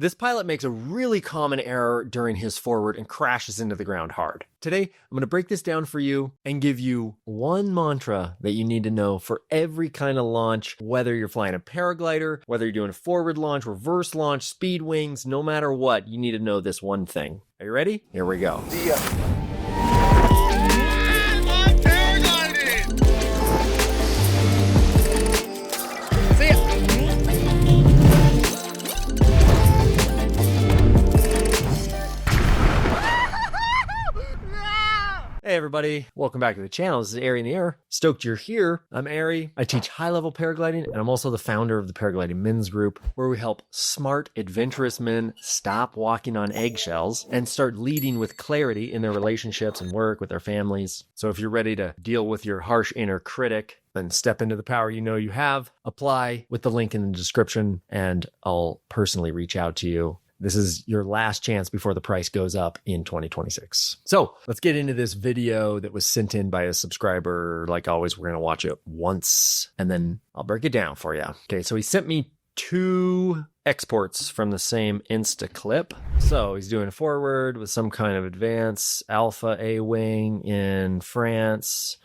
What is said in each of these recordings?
This pilot makes a really common error during his forward and crashes into the ground hard. Today, I'm going to break this down for you and give you one mantra that you need to know for every kind of launch, whether you're flying a paraglider, whether you're doing a forward launch, reverse launch, speed wings, no matter what, you need to know this one thing. Are you ready? Here we go. Hey everybody, welcome back to the channel. This is Ari in the Air. Stoked you're here. I'm Ari. I teach high-level paragliding, and I'm also the founder of the Paragliding Men's Group, where we help smart, adventurous men stop walking on eggshells and start leading with clarity in their relationships and work with their families. So if you're ready to deal with your harsh inner critic, then step into the power you know you have, apply with the link in the description, and I'll personally reach out to you. This is your last chance before the price goes up in 2026. So let's get into this video that was sent in by a subscriber. Like always, we're going to watch it once and then I'll break it down for you. Okay, so he sent me 2 exports from the same Insta clip. So he's doing a forward with some kind of advance alpha A-wing in France.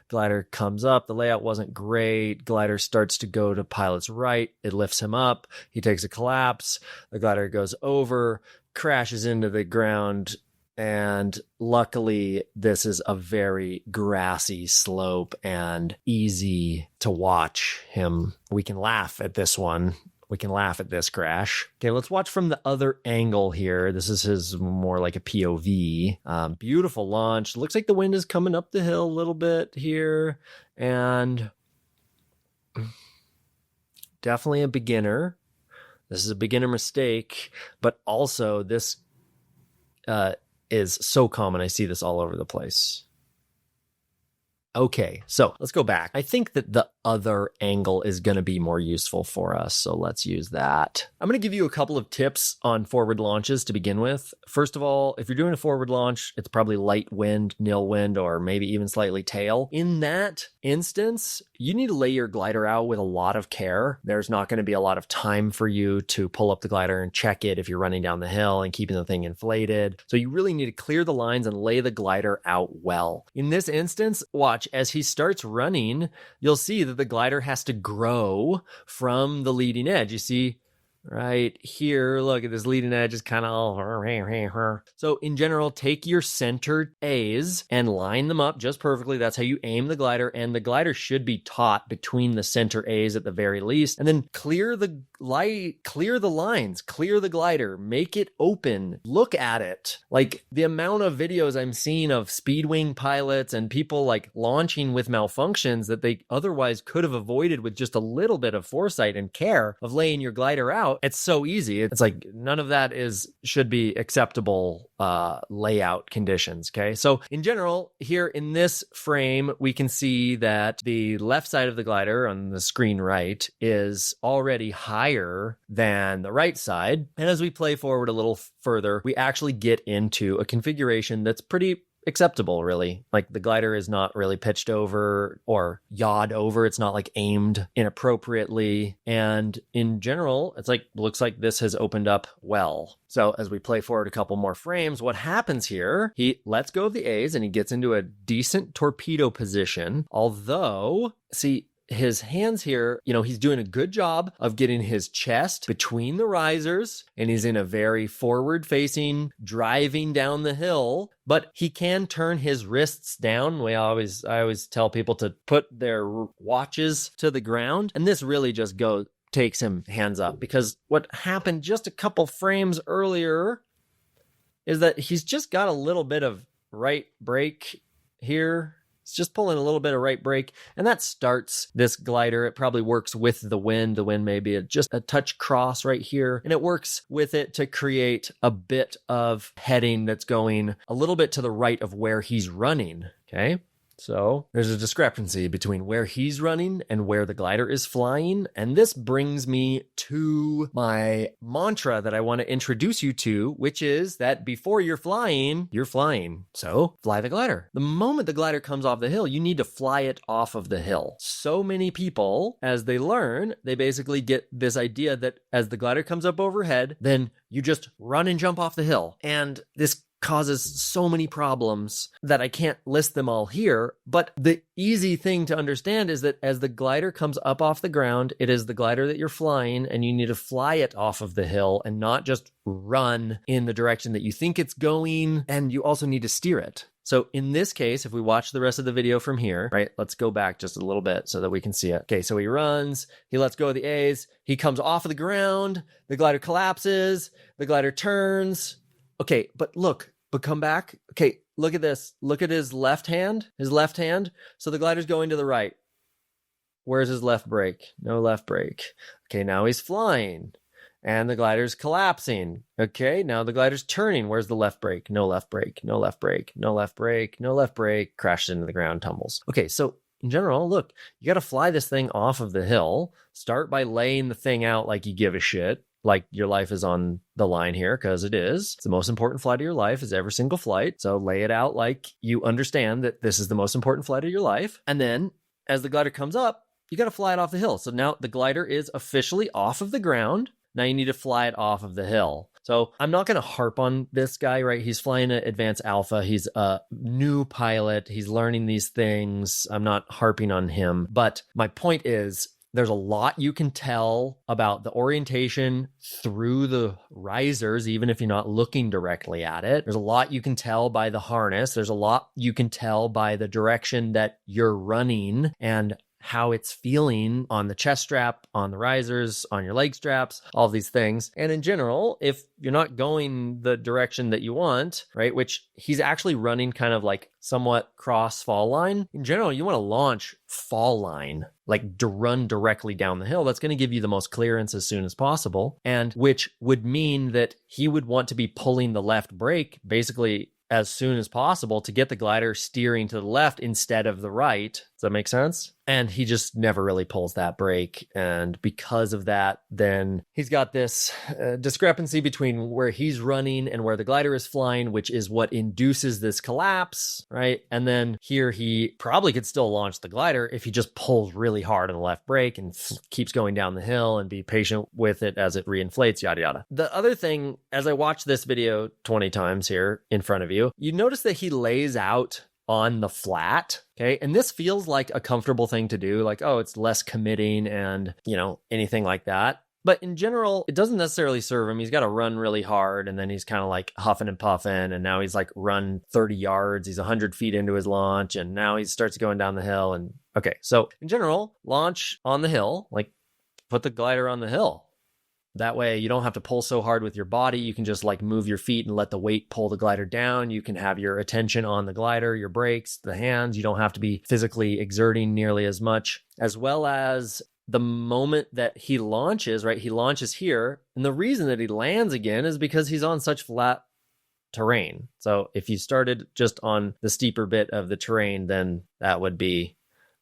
Glider comes up. The layout wasn't great. Glider starts to go to pilot's right. It lifts him up. He takes a collapse. The glider goes over, crashes into the ground. And luckily, this is a very grassy slope and easy to watch him. We can laugh at this one. We can laugh at this crash. Okay, let's watch from the other angle here. This is his more like a POV. Beautiful launch. Looks like the wind is coming up the hill a little bit here. And definitely a beginner. This is a beginner mistake, but also this is so common. I see this all over the place. Okay, so let's go back. I think that the other angle is going to be more useful for us, so let's use that. I'm going to give you a couple of tips on forward launches to begin with. First of all, if you're doing a forward launch, it's probably light wind, nil wind, or maybe even slightly tail. In that instance, you need to lay your glider out with a lot of care. There's not going to be a lot of time for you to pull up the glider and check it if you're running down the hill and keeping the thing inflated. So you really need to clear the lines and lay the glider out well. In this instance, watch, as he starts running, you'll see that the glider has to grow from the leading edge. You see right here, look at this leading edge is kind of all. So in general, take your centered A's and line them up just perfectly. That's how you aim the glider, and the glider should be taut between the center A's at the very least. And then clear the lines, clear the glider, make it open, look at it. Like the amount of videos I'm seeing of speedwing pilots and people like launching with malfunctions that they otherwise could have avoided with just a little bit of foresight and care of laying your glider out. It's so easy. It's like none of that should be acceptable layout conditions. Okay. So in general, here in this frame, we can see that the left side of the glider on the screen right is already higher than the right side. And as we play forward a little further, we actually get into a configuration that's pretty acceptable, really. Like the glider is not really pitched over or yawed over. It's not like aimed inappropriately. And in general, it's like, looks like this has opened up well. So as we play forward a couple more frames, what happens here, he lets go of the A's and he gets into a decent torpedo position. Although, see, his hands here, he's doing a good job of getting his chest between the risers, and he's in a very forward-facing, driving down the hill, but he can turn his wrists down. I always tell people to put their watches to the ground, and this really just takes him hands up, because what happened just a couple frames earlier is that he's just got a little bit of right brake here. It's just pulling a little bit of right brake, and that starts this glider. It probably works with the wind. The wind may be just a touch cross right here, and it works with it to create a bit of heading that's going a little bit to the right of where he's running, okay? So there's a discrepancy between where he's running and where the glider is flying. And this brings me to my mantra that I want to introduce you to, which is that before you're flying, you're flying. So fly the glider. The moment the glider comes off the hill, you need to fly it off of the hill. So many people, as they learn, they basically get this idea that as the glider comes up overhead, then you just run and jump off the hill. And this causes so many problems that I can't list them all here. But the easy thing to understand is that as the glider comes up off the ground, it is the glider that you're flying, and you need to fly it off of the hill and not just run in the direction that you think it's going. And you also need to steer it. So in this case, if we watch the rest of the video from here, right, let's go back just a little bit so that we can see it. Okay, so he runs, he lets go of the A's, he comes off of the ground, the glider collapses, the glider turns. Okay, but come back. Okay, look at this. Look at his left hand. So the glider's going to the right. Where's his left brake? No left brake. Okay, now he's flying. And the glider's collapsing. Okay, now the glider's turning. Where's the left brake? No left brake. No left brake. No left brake. No left brake. Crashes into the ground, tumbles. Okay, so in general, look, you got to fly this thing off of the hill. Start by laying the thing out like you give a shit. Like your life is on the line here, because it is. It's the most important flight of your life, is every single flight. So lay it out like you understand that this is the most important flight of your life. And then as the glider comes up, you got to fly it off the hill. So now the glider is officially off of the ground. Now you need to fly it off of the hill. So I'm not going to harp on this guy, right? He's flying at Advanced Alpha. He's a new pilot. He's learning these things. I'm not harping on him. But my point is, there's a lot you can tell about the orientation through the risers, even if you're not looking directly at it. There's a lot you can tell by the harness. There's a lot you can tell by the direction that you're running and how it's feeling on the chest strap, on the risers, on your leg straps, all of these things. And in general, if you're not going the direction that you want, right, which he's actually running kind of like somewhat cross fall line. In general, you want to launch fall line, like to run directly down the hill. That's going to give you the most clearance as soon as possible. And which would mean that he would want to be pulling the left brake basically as soon as possible to get the glider steering to the left instead of the right. Does that make sense? And he just never really pulls that brake. And because of that, then he's got this discrepancy between where he's running and where the glider is flying, which is what induces this collapse, right? And then here he probably could still launch the glider if he just pulls really hard on the left brake and keeps going down the hill and be patient with it as it reinflates, yada, yada. The other thing, as I watched this video 20 times here in front of you, you notice that he lays out on the flat. Okay. And this feels like a comfortable thing to do. Like, oh, it's less committing and, anything like that. But in general, it doesn't necessarily serve him. He's got to run really hard. And then he's kind of like huffing and puffing. And now he's like run 30 yards. He's 100 feet into his launch. And now he starts going down the hill. And okay. So in general, launch on the hill, like put the glider on the hill. That way you don't have to pull so hard with your body. You can just like move your feet and let the weight pull the glider down. You can have your attention on the glider, your brakes, the hands. You don't have to be physically exerting nearly as much, as well as the moment that he launches, right? He launches here. And the reason that he lands again is because he's on such flat terrain. So if you started just on the steeper bit of the terrain, then that would be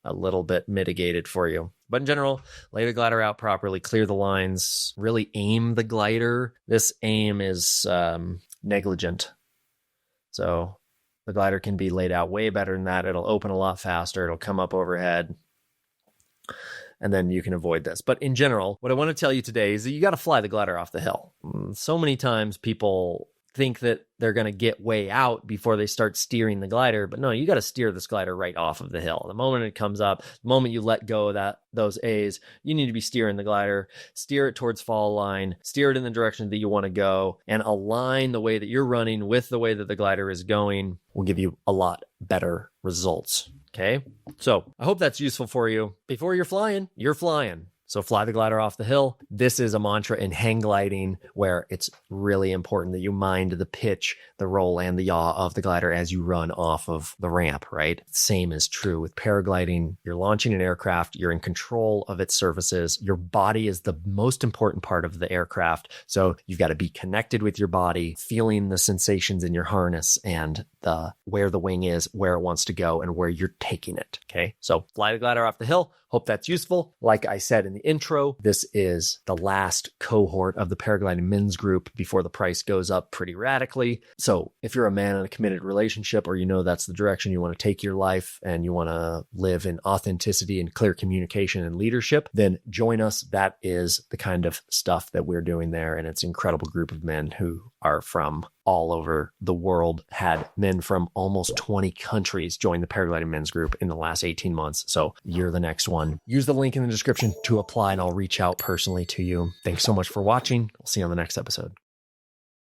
a little bit mitigated for you. But in general, lay the glider out properly, clear the lines, really aim the glider. This aim is negligent. So the glider can be laid out way better than that. It'll open a lot faster. It'll come up overhead. And then you can avoid this. But in general, what I want to tell you today is that you got to fly the glider off the hill. So many times people think that they're going to get way out before they start steering the glider. But no, you got to steer this glider right off of the hill. The moment it comes up, the moment you let go of those A's, you need to be steering the glider, steer it towards fall line, steer it in the direction that you want to go, and align the way that you're running with the way that the glider is going will give you a lot better results. Okay. So I hope that's useful for you. Before you're flying, So fly the glider off the hill. This is a mantra in hang gliding where it's really important that you mind the pitch, the roll, and the yaw of the glider as you run off of the ramp, right? Same is true with paragliding. You're launching an aircraft. You're in control of its surfaces. Your body is the most important part of the aircraft. So you've got to be connected with your body, feeling the sensations in your harness and where the wing is, where it wants to go, and where you're taking it. Okay. So fly the glider off the hill. Hope that's useful. Like I said in the intro, this is the last cohort of the paragliding men's group before the price goes up pretty radically. So if you're a man in a committed relationship, or you know that's the direction you want to take your life and you want to live in authenticity and clear communication and leadership, then join us. That is the kind of stuff that we're doing there. And it's an incredible group of men who are from all over the world, had men from almost 20 countries join the paragliding men's group in the last 18 months. So you're the next one. Use the link in the description to apply and I'll reach out personally to you. Thanks so much for watching. I'll see you on the next episode.